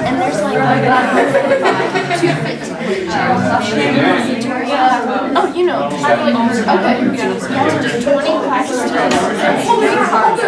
And there's like 250. Oh, you know. Okay. You have to do 20 classes to and then you select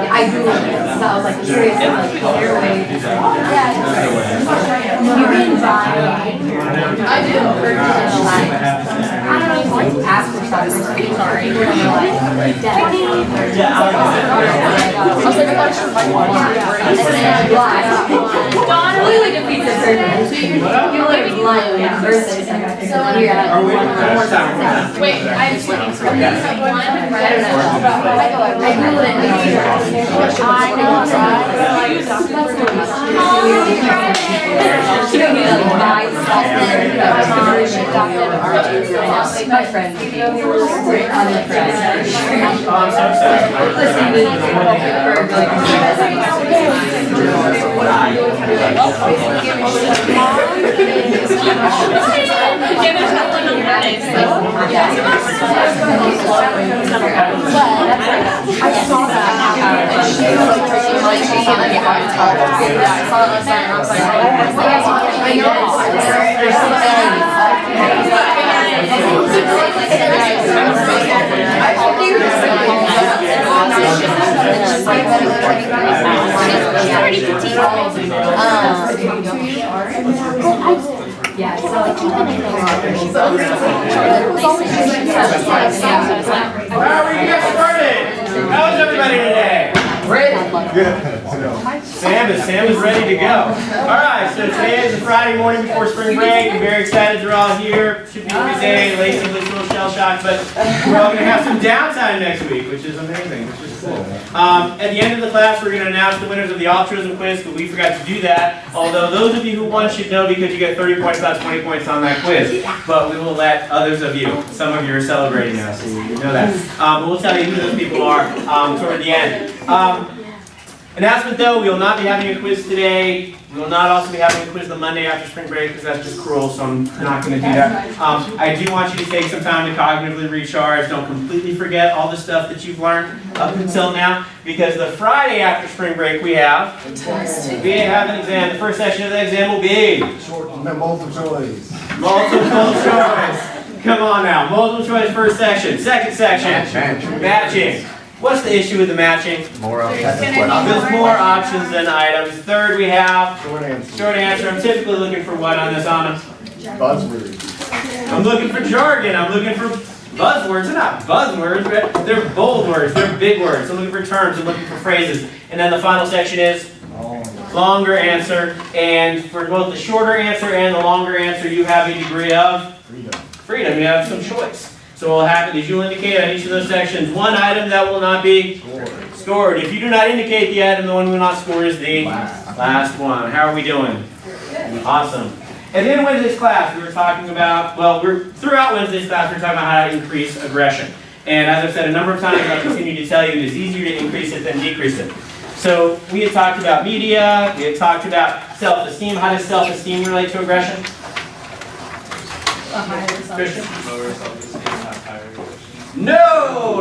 I Googled it, so I was like curious about airway. You can buy. I do. I don't know, like ask for something. Sorry. Dawn really defeats the purpose. You live blindly on birthday. So you're at wait, I'm looking for one. I don't know. I Googled it. My friend. Yeah, so like How are we getting started? How's everybody today? Ready? Sam is ready to go. Alright, so today is a Friday morning before spring break. I'm very excited you're all here. Should be a good day, lazy, a little shell shocked, but we're all going to have some downtime next week, which is amazing, which is cool. At the end of the class, we're going to announce the winners of the altruism quiz, but we forgot to do that. Although those of you who won should know because you get 30 points, not 20 points on that quiz. But we will let others of you, some of you are celebrating now, so you know that. But we'll tell you who those people are toward the end. Announcement though, we will not be having a quiz today. We will not also be having a quiz the Monday after spring break because that's just cruel, so I'm not going to do that. I do want you to take some time to cognitively recharge. Don't completely forget all the stuff that you've learned up until now, because the Friday after spring break we have an exam. The first session of the exam will be multiple choice. Multiple choice. Come on now, multiple choice first section. Second section, matching. What's the issue with the matching? More options. There's more options than items. Third, we have Short answer. short answer. I'm typically looking for what on this, Anna? Buzzwords. I'm looking for jargon. I'm looking for buzzwords. They're not buzzwords. They're bold words. They're big words. I'm looking for terms. I'm looking for phrases. And then the final section is longer answer. And for both the shorter answer and the longer answer, you have a degree of freedom. You have some choice. So what will happen is you'll indicate on each of those sections one item that will not be scored. If you do not indicate the item, the one will not score is the last one. How are we doing? Awesome. And in Wednesday's class, we were talking about, throughout Wednesday's class, we were talking about how to increase aggression. And as I've said a number of times, I'll continue to tell you, it is easier to increase it than decrease it. So we had talked about media, we had talked about self-esteem. How does self-esteem relate to aggression? Christian? Lower self-esteem, not higher aggression. No.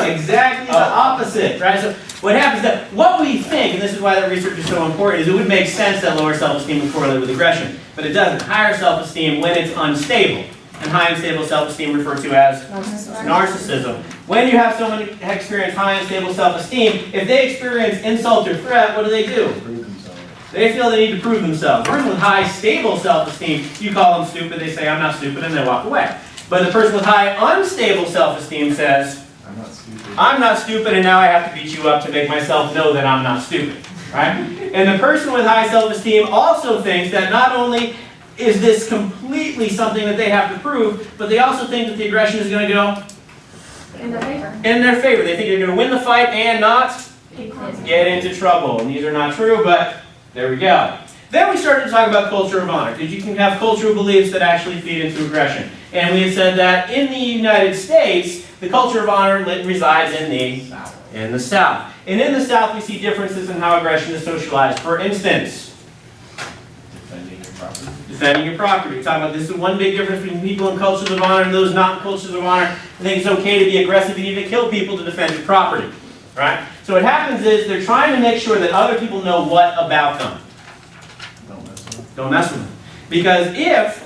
Exactly the opposite, right? So what happens is that what we think, and this is why that research is so important, is it would make sense that lower self-esteem would correlate with aggression, but it doesn't. Higher self-esteem when it's unstable, and high unstable self-esteem referred to as narcissism. When you have someone experience high unstable self-esteem, if they experience insult or threat, what do? They feel they need to prove themselves. The person with high stable self-esteem, you call them stupid, they say, I'm not stupid, and they walk away. But the person with high unstable self-esteem says, I'm not stupid, and now I have to beat you up to make myself know that I'm not stupid. right? And the person with high self-esteem also thinks that not only is this completely something that they have to prove, but they also think that the aggression is going to go In their favor. in their favor. They think they're going to win the fight and not get into trouble. And these are not true, but there we go. Then we started to talk about culture of honor, because you can have cultural beliefs that actually feed into aggression. And we had said that in the United States, the culture of honor resides in the South. And in the South, we see differences in how aggression is socialized. For instance, Defending your property. defending your property. We're talking about this is one big difference between people in cultures of honor and those not in cultures of honor. I think it's okay to be aggressive and even kill people to defend your property. Right? So what happens is they're trying to make sure that other people know what about them. Don't mess with them. Because if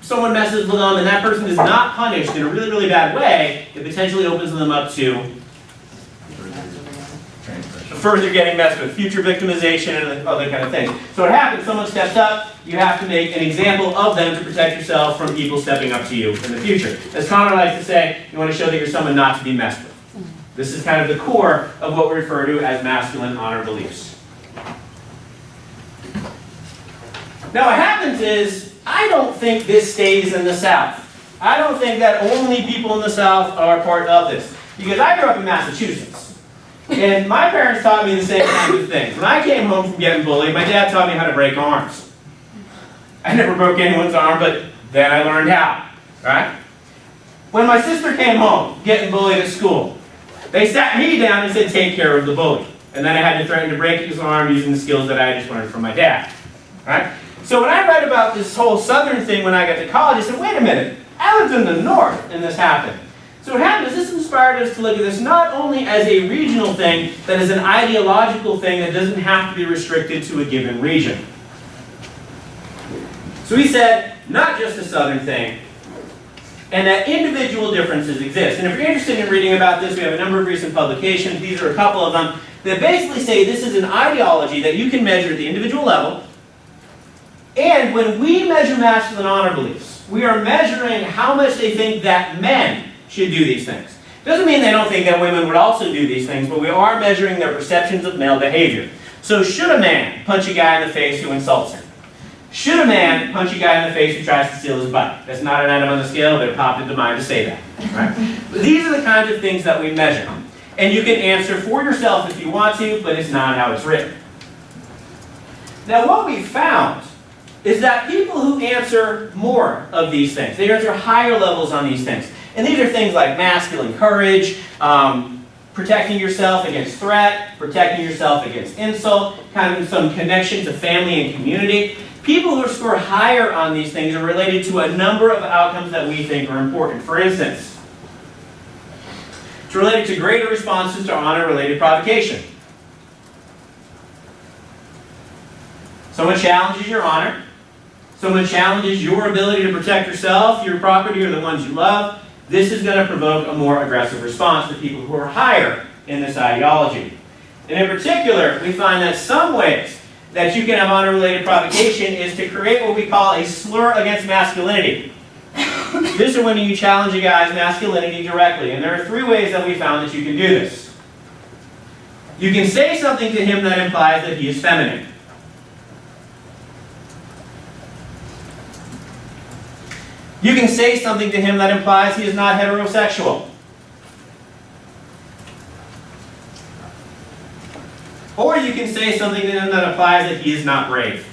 someone messes with them and that person is not punished in a really, really bad way, it potentially opens them up to further getting messed with, future victimization and other kind of things. So what happens, someone steps up, you have to make an example of them to protect yourself from people stepping up to you in the future. As Connor likes to say, you want to show that you're someone not to be messed with. This is kind of the core of what we refer to as masculine honor beliefs. Now what happens is, I don't think this stays in the South. I don't think that only people in the South are part of this. Because I grew up in Massachusetts. And my parents taught me the same kinds of things. When I came home from getting bullied, my dad taught me how to break arms. I never broke anyone's arm, but then I learned how. Right? When my sister came home, getting bullied at school, they sat me down and said, take care of the bully. And then I had to threaten to break his arm using the skills that I just learned from my dad. Right? So when I read about this whole Southern thing when I got to college, I said, wait a minute, I lived in the North and this happened. So what happened is this inspired us to look at this not only as a regional thing, but as an ideological thing that doesn't have to be restricted to a given region. So we said, not just a Southern thing, and that individual differences exist. And if you're interested in reading about this, we have a number of recent publications. These are a couple of them that basically say this is an ideology that you can measure at the individual level. And when we measure masculine honor beliefs, we are measuring how much they think that men should do these things. Doesn't mean they don't think that women would also do these things, but we are measuring their perceptions of male behavior. So should a man punch a guy in the face who insults him? Should a man punch a guy in the face who tries to steal his bike? That's not an item on the scale, but it popped into mind to say that. Right? But these are the kinds of things that we measure. And you can answer for yourself if you want to, but it's not how it's written. Now what we found is that people who answer more of these things, they answer higher levels on these things. And these are things like masculine courage, protecting yourself against threat, protecting yourself against insult, kind of some connection to family and community. People who score higher on these things are related to a number of outcomes that we think are important. For instance, it's related to greater responses to honor-related provocation. Someone challenges your honor. Someone challenges your ability to protect yourself, your property, or the ones you love. This is going to provoke a more aggressive response to people who are higher in this ideology. And in particular, we find that some ways that you can have honor-related provocation is to create what we call a slur against masculinity. This is when you challenge a guy's masculinity directly. And there are 3 ways that we found that you can do this. You can say something to him that implies that he is feminine. You can say something to him that implies he is not heterosexual. Or you can say something to him that implies that he is not brave.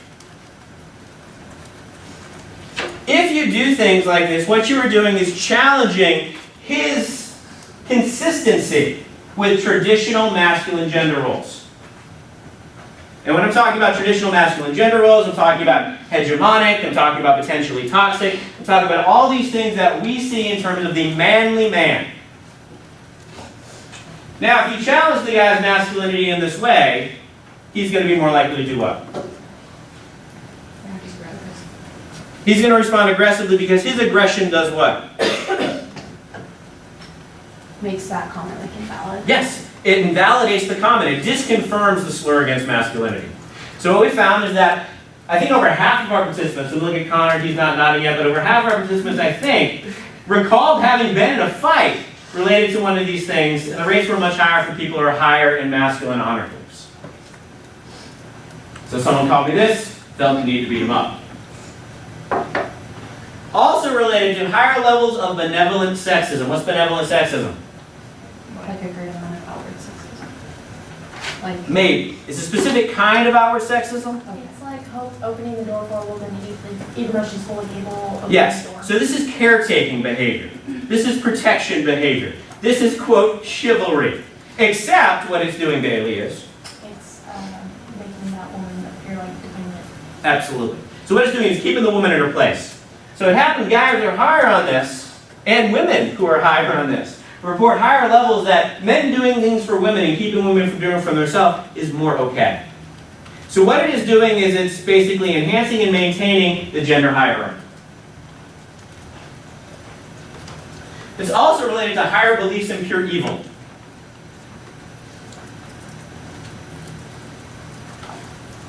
If you do things like this, what you are doing is challenging his consistency with traditional masculine gender roles. And when I'm talking about traditional masculine gender roles, I'm talking about hegemonic, I'm talking about potentially toxic, I'm talking about all these things that we see in terms of the manly man. Now, if you challenge the guy's masculinity in this way, he's going to be more likely to do what? He's going to respond aggressively because his aggression does what? Makes that comment like invalid. Yes, it invalidates the comment. It disconfirms the slur against masculinity. So what we found is that I think over half of our participants, and look at Connor, he's not nodding yet, but over half of our participants, I think, recalled having been in a fight related to one of these things, and the rates were much higher for people who are higher in masculine honor groups. So someone called me this, felt the need to beat him up. Also related to higher levels of benevolent sexism. What's benevolent sexism? Like a great amount of outward sexism. Like. Maybe. It's a specific kind of outward sexism? It's like opening the door for a woman even though she's fully capable of opening the door. Yes. So this is caretaking behavior. This is protection behavior. This is, quote, chivalry. Except what it's doing daily is. It's making that woman appear like dependent. Absolutely. So what it's doing is keeping the woman in her place. So it happens guys are higher on this, and women who are higher on this, report higher levels that men doing things for women and keeping women from doing it for themselves is more okay. So what it is doing is it's basically enhancing and maintaining the gender hierarchy. It's also related to higher beliefs in pure evil.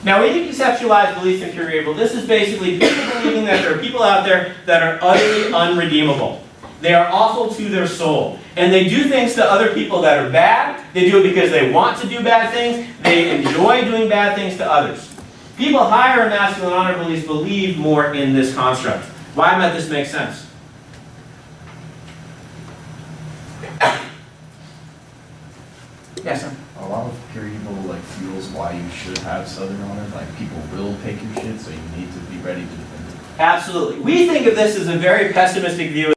Now, when you conceptualize beliefs in pure evil, this is basically people believing that there are people out there that are utterly unredeemable. They are awful to their soul. And they do things to other people that are bad. They do it because they want to do bad things. They enjoy doing bad things to others. People higher in masculine honor beliefs believe more in this construct. Why might this make sense? Yes, sir. A lot of pure evil like fuels why you should have Southern honor. Like people will take your shit, so you need to be ready to defend it. Absolutely. We think of this as a very pessimistic view.